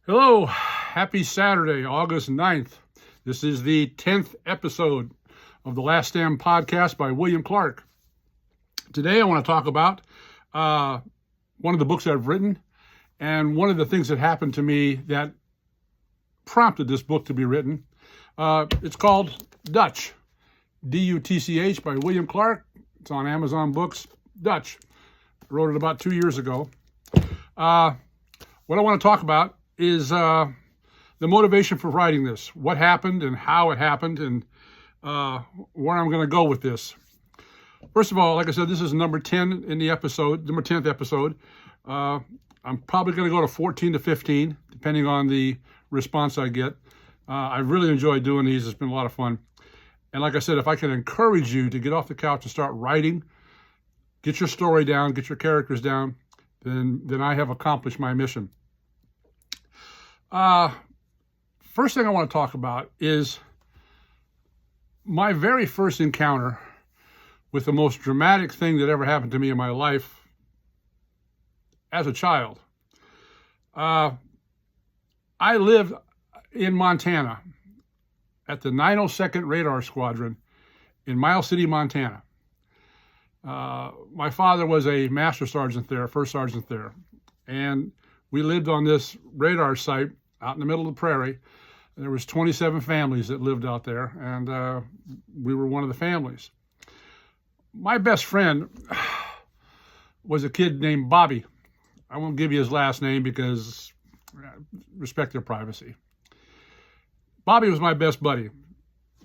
Hello, happy Saturday, August 9th. This is the 10th episode of the Last Stand podcast by William Clark. Today I want to talk about one of the books I've written and one of the things that happened to me that prompted this book to be written. It's called Dutch, D-U-T-C-H by William Clark. It's on Amazon Books, Dutch. I wrote it about 2 years ago. What I want to talk about is the motivation for writing this, what happened and how it happened, and where I'm going to go with this. First of all, like I said, this is number 10 in the episode, number 10th episode. I'm probably going to go to 14 to 15, depending on the response I get. I really enjoy doing these. It's been a lot of fun. And like I said, if I can encourage you to get off the couch and start writing, get your story down, get your characters down, then I have accomplished my mission. First thing I want to talk about is my very first encounter with the most dramatic thing that ever happened to me in my life as a child. I lived in Montana at the 902nd Radar Squadron in Miles City, Montana. My father was a master sergeant there, first sergeant there, and we lived on this radar site out in the middle of the prairie. There was 27 families that lived out there, and we were one of the families. My best friend was a kid named Bobby. I won't give you his last name because respect their privacy. Bobby was my best buddy.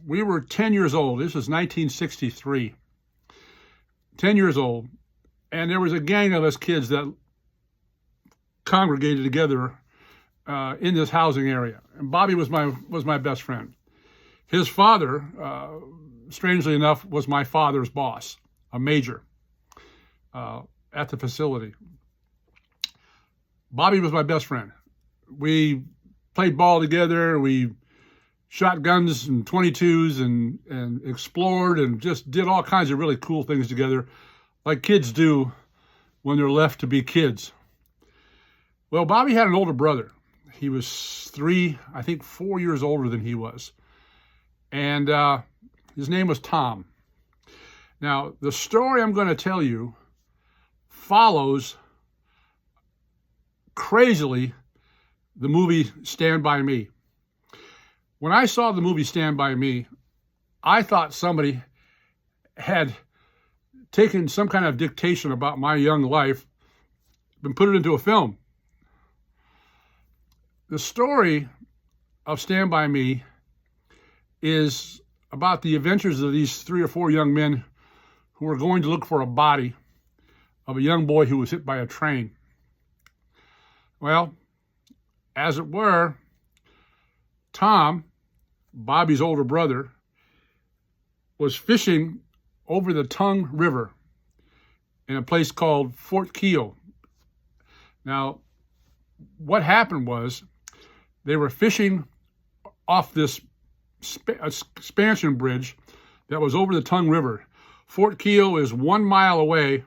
We were 10 years old. This was 1963. 10 years old. And there was a gang of us kids that congregated together in this housing area. And Bobby was my best friend. His father, strangely enough, was my father's boss, a major at the facility. Bobby was my best friend. We played ball together. We shot guns and 22s and explored and just did all kinds of really cool things together, like kids do when they're left to be kids. Well, Bobby had an older brother. He was 4 years older than he was. And his name was Tom. Now, the story I'm going to tell you follows, crazily, the movie Stand By Me. When I saw the movie Stand By Me, I thought somebody had taken some kind of dictation about my young life and put it into a film. The story of Stand By Me is about the adventures of these 3 or 4 young men who were going to look for a body of a young boy who was hit by a train. Well, as it were, Tom, Bobby's older brother, was fishing over the Tongue River in a place called Fort Keogh. Now, what happened was they were fishing off this expansion bridge that was over the Tongue River. Fort Keogh is 1 mile away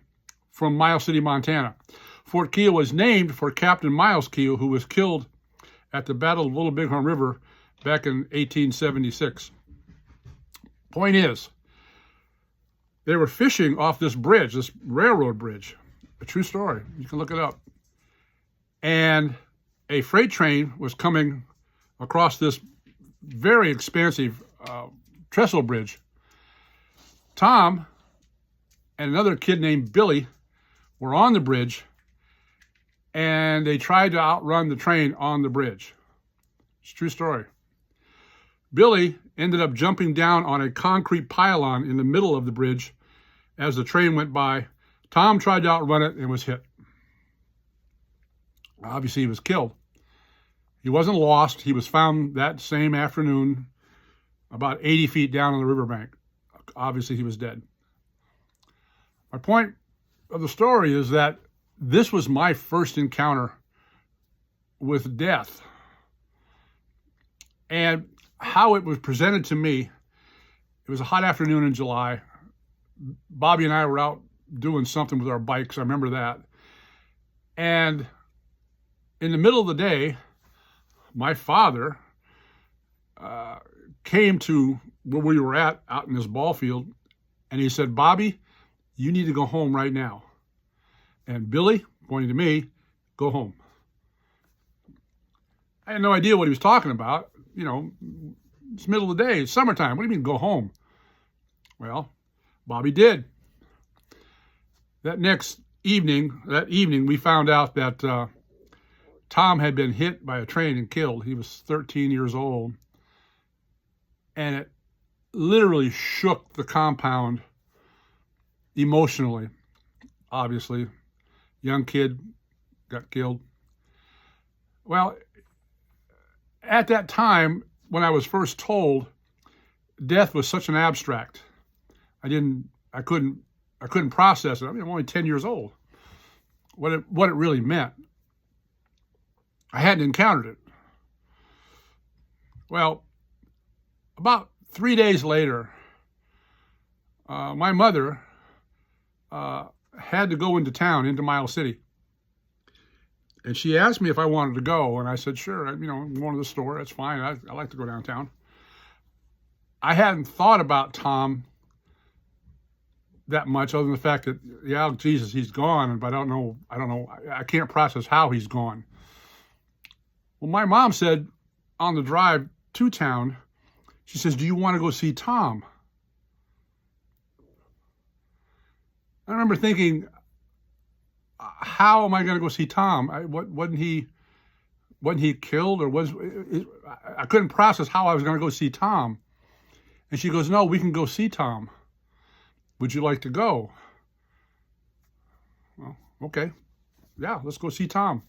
from Miles City, Montana. Fort Keogh was named for Captain Miles Keogh, who was killed at the Battle of Little Bighorn River back in 1876. Point is, they were fishing off this bridge, this railroad bridge. A true story. You can look it up. And a freight train was coming across this very expansive trestle bridge. Tom and another kid named Billy were on the bridge, and they tried to outrun the train on the bridge. It's a true story. Billy ended up jumping down on a concrete pylon in the middle of the bridge as the train went by. Tom tried to outrun it and was hit. Obviously, he was killed. He wasn't lost. He was found that same afternoon about 80 feet down on the riverbank. Obviously, he was dead. My point of the story is that this was my first encounter with death. And how it was presented to me, it was a hot afternoon in July. Bobby and I were out doing something with our bikes. I remember that. And in the middle of the day, my father came to where we were at out in this ball field, and he said, "Bobby, you need to go home right now." And Billy, pointing to me, "Go home." I had no idea what he was talking about. You know, it's middle of the day, it's summertime. What do you mean, go home? Well, Bobby did. That evening, we found out that Tom had been hit by a train and killed. He was 13 years old. And it literally shook the compound emotionally, obviously. Young kid got killed. Well, at that time, when I was first told, death was such an abstract. I couldn't process it. I mean, I'm only 10 years old. What it really meant. I hadn't encountered it. Well, about 3 days later, my mother had to go into town, into Miles City. And she asked me if I wanted to go, and I said, sure, I'm going to the store, that's fine, I like to go downtown. I hadn't thought about Tom that much, other than the fact that, yeah, Jesus, he's gone, but I don't know, I can't process how he's gone. Well, my mom said on the drive to town, she says, "Do you want to go see Tom?" I remember thinking, how am I going to go see Tom? Wasn't he killed, or I couldn't process how I was going to go see Tom. And she goes, "No, we can go see Tom. Would you like to go?" Well, okay. Yeah, let's go see Tom.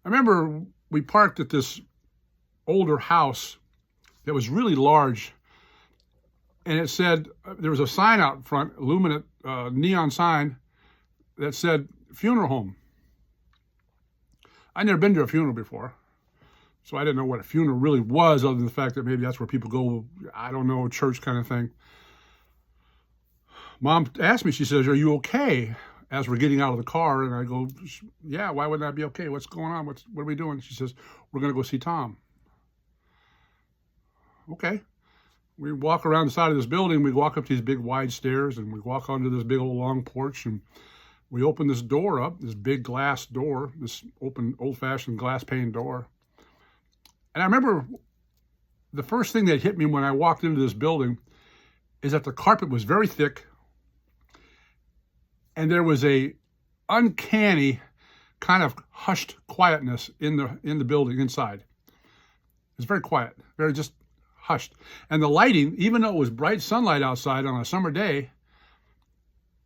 I remember we parked at this older house that was really large, and it said, there was a sign out front, illuminate neon sign, that said funeral home. I'd never been to a funeral before, so I didn't know what a funeral really was, other than the fact that maybe that's where people go, I don't know, church kind of thing. Mom asked me, she says, "Are you okay?" As we're getting out of the car, and I go, "Yeah, why wouldn't I be okay? What's going on? What are we doing?" She says, "We're going to go see Tom." Okay. We walk around the side of this building, we walk up these big wide stairs, and we walk onto this big old long porch, and we open this door up, this big glass door, this open old-fashioned glass pane door. And I remember the first thing that hit me when I walked into this building is that the carpet was very thick, and there was a uncanny kind of hushed quietness in the building inside. It's very quiet, very just hushed. And the lighting, even though it was bright sunlight outside on a summer day,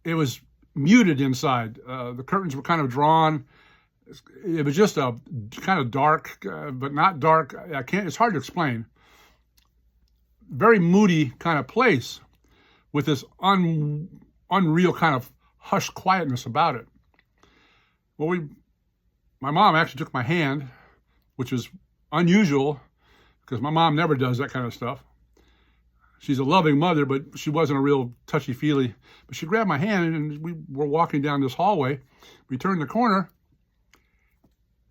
it was muted inside. The curtains were kind of drawn. It was just a kind of dark, but not dark. It's hard to explain. Very moody kind of place with this unreal kind of hushed quietness about it. Well, my mom actually took my hand, which was unusual because my mom never does that kind of stuff. She's a loving mother, but she wasn't a real touchy-feely. But she grabbed my hand, and we were walking down this hallway. We turned the corner,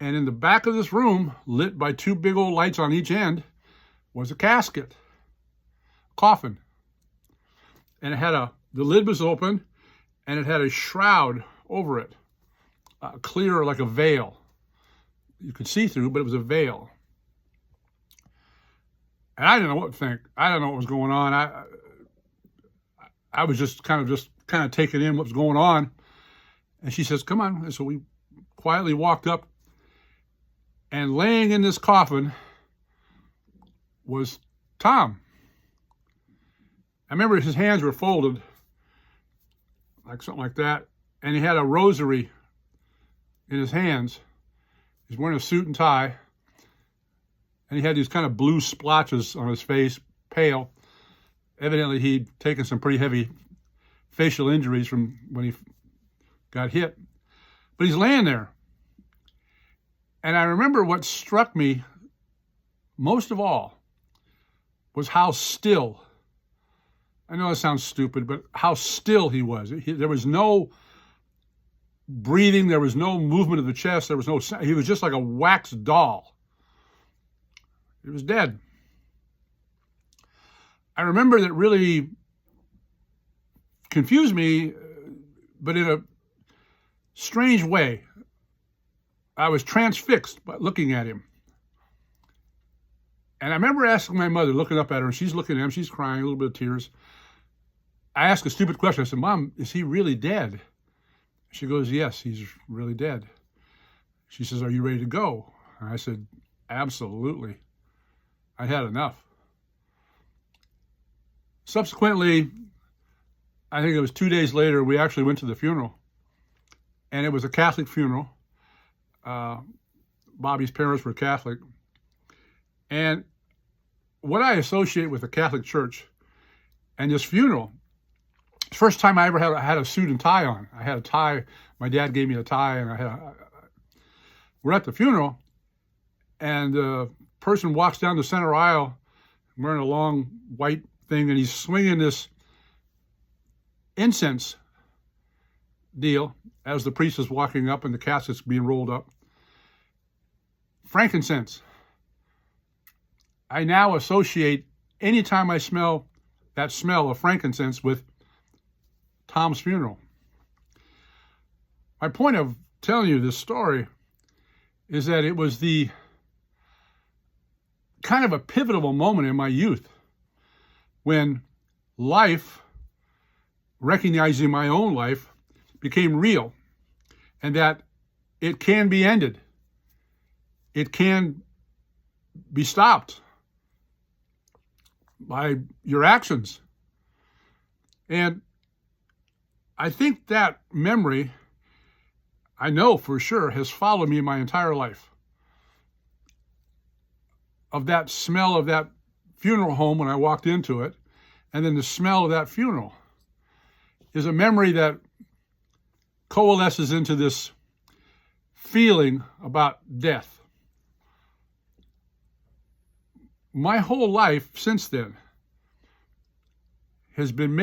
and in the back of this room, lit by two big old lights on each end, was a casket, coffin. And it had the lid was open, and it had a shroud over it, clear like a veil. You could see through, but it was a veil. And I didn't know what to think. I didn't know what was going on. I was just kind of taking in what was going on. And she says, "Come on." And so we quietly walked up, and laying in this coffin was Tom. I remember his hands were folded, like something like that, and he had a rosary in his hands. He's wearing a suit and tie, and he had these kind of blue splotches on his face, pale. Evidently, he'd taken some pretty heavy facial injuries from when he got hit. But he's laying there. And I remember what struck me most of all was how still, I know it sounds stupid, but how still he was. There was no breathing. There was no movement of the chest. There was no sound. He was just like a wax doll. He was dead. I remember that really confused me, but in a strange way. I was transfixed by looking at him. And I remember asking my mother, looking up at her, and she's looking at him, she's crying, a little bit of tears. I asked a stupid question. I said, Mom, is he really dead? She goes, yes, he's really dead. She says, are you ready to go? And I said, absolutely. I had enough. Subsequently, I think it was 2 days later, we actually went to the funeral. And it was a Catholic funeral. Bobby's parents were Catholic. And what I associate with the Catholic Church and this funeral, first time I ever had a suit and tie on. I had a tie. My dad gave me a tie, and we're at the funeral, and the person walks down the center aisle wearing a long white thing, and he's swinging this incense deal as the priest is walking up and the casket's being rolled up. Frankincense. I now associate, anytime I smell that smell of frankincense, with Tom's funeral. My point of telling you this story is that it was the kind of a pivotal moment in my youth when life, recognizing my own life, became real, and that it can be ended. It can be stopped by your actions. And I think that memory, I know for sure, has followed me my entire life. Of that smell of that funeral home when I walked into it, and then the smell of that funeral is a memory that coalesces into this feeling about death. My whole life since then has been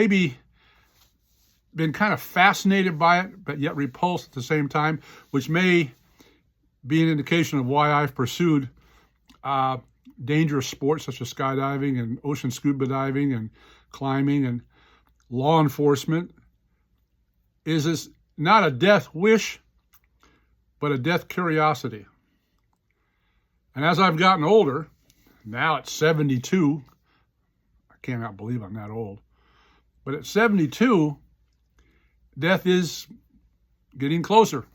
kind of fascinated by it, but yet repulsed at the same time, which may be an indication of why I've pursued dangerous sports such as skydiving and ocean scuba diving and climbing and law enforcement. Is not a death wish, but a death curiosity. And as I've gotten older, now at 72, I cannot believe I'm that old, but at 72, death is getting closer.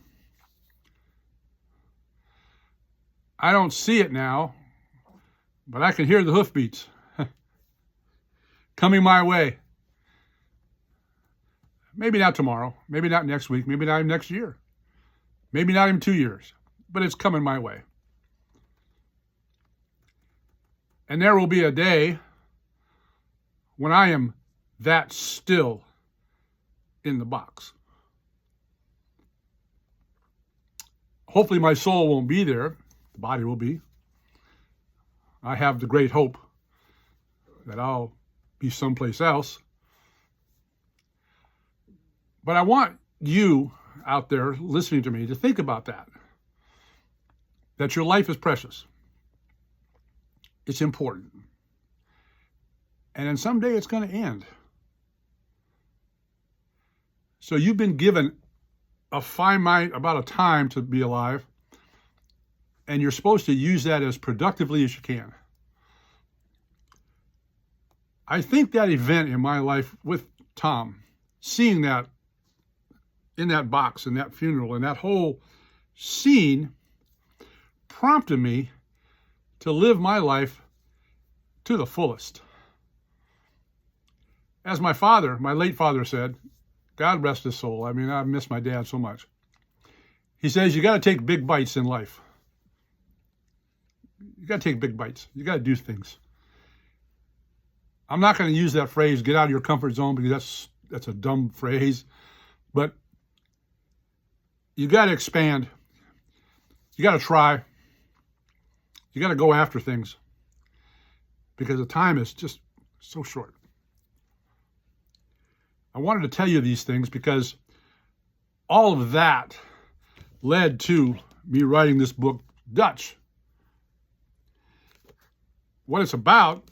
I don't see it now, but I can hear the hoofbeats coming my way. Maybe not tomorrow, maybe not next week, maybe not even next year, maybe not even 2 years, but it's coming my way. And there will be a day when I am that still in the box. Hopefully my soul won't be there. The body will be. I have the great hope that I'll be someplace else. But I want you out there listening to me to think about that your life is precious. It's important. And then someday it's going to end. So you've been given a finite amount of time to be alive, and you're supposed to use that as productively as you can. I think that event in my life with Tom, seeing that in that box, in that funeral, and that whole scene prompted me to live my life to the fullest. As my father, my late father said, God rest his soul. I mean, I miss my dad so much. He says, you got to take big bites in life. You got to take big bites. You got to do things. I'm not going to use that phrase, get out of your comfort zone, because that's a dumb phrase. But you got to expand. You got to try. You got to go after things, because the time is just so short. I wanted to tell you these things because all of that led to me writing this book, Dutch. What it's about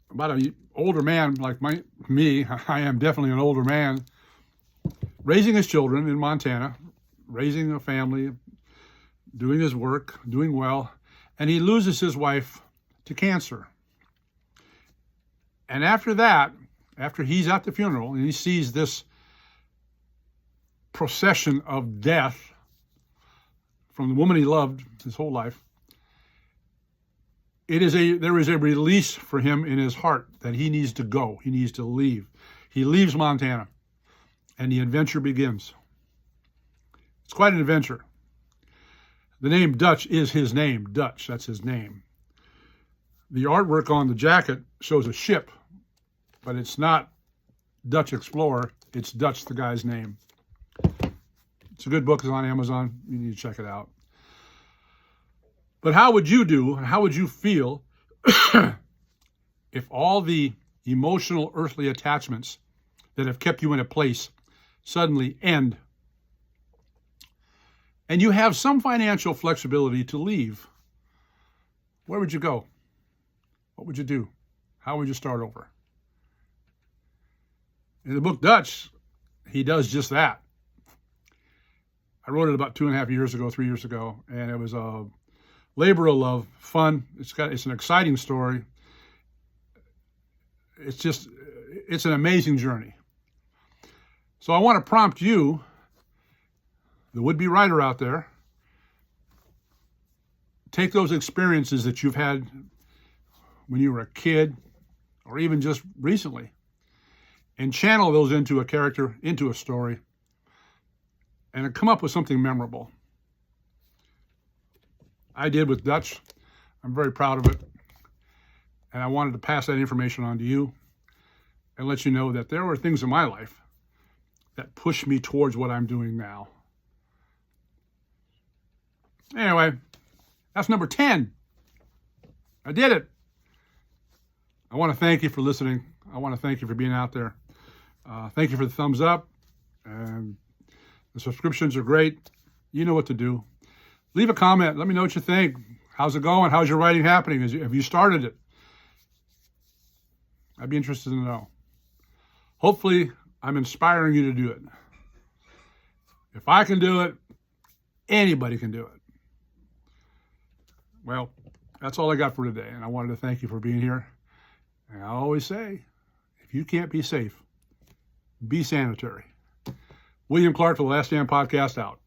an older man like me, I am definitely an older man, raising his children in Montana, raising a family, doing his work, doing well, and he loses his wife to cancer. And after that, after he's at the funeral and he sees this procession of death from the woman he loved his whole life, there is a release for him in his heart that he needs to go. He needs to leave. He leaves Montana, and the adventure begins. It's quite an adventure. The name Dutch is his name. Dutch, that's his name. The artwork on the jacket shows a ship, but it's not Dutch Explorer. It's Dutch, the guy's name. It's a good book. It's on Amazon. You need to check it out. But how would you do, and how would you feel if all the emotional earthly attachments that have kept you in a place suddenly end, and you have some financial flexibility to leave? Where would you go? What would you do? How would you start over? In the book Dutch, he does just that. I wrote it about 2.5 years ago, 3 years ago, and it was a labor of love, fun. It's an exciting story. It's an amazing journey. So I want to prompt you, the would-be writer out there, take those experiences that you've had when you were a kid, or even just recently, and channel those into a character, into a story, and come up with something memorable. I did with Dutch. I'm very proud of it. And I wanted to pass that information on to you and let you know that there were things in my life that pushed me towards what I'm doing now. Anyway, that's number 10. I did it. I want to thank you for listening. I want to thank you for being out there. Thank you for the thumbs up. And the subscriptions are great. You know what to do. Leave a comment. Let me know what you think. How's it going? How's your writing happening? Have you started it? I'd be interested to know. Hopefully, I'm inspiring you to do it. If I can do it, anybody can do it. Well, that's all I got for today. And I wanted to thank you for being here. And I always say, if you can't be safe, be sanitary. William Clark for the Last Stand Podcast out.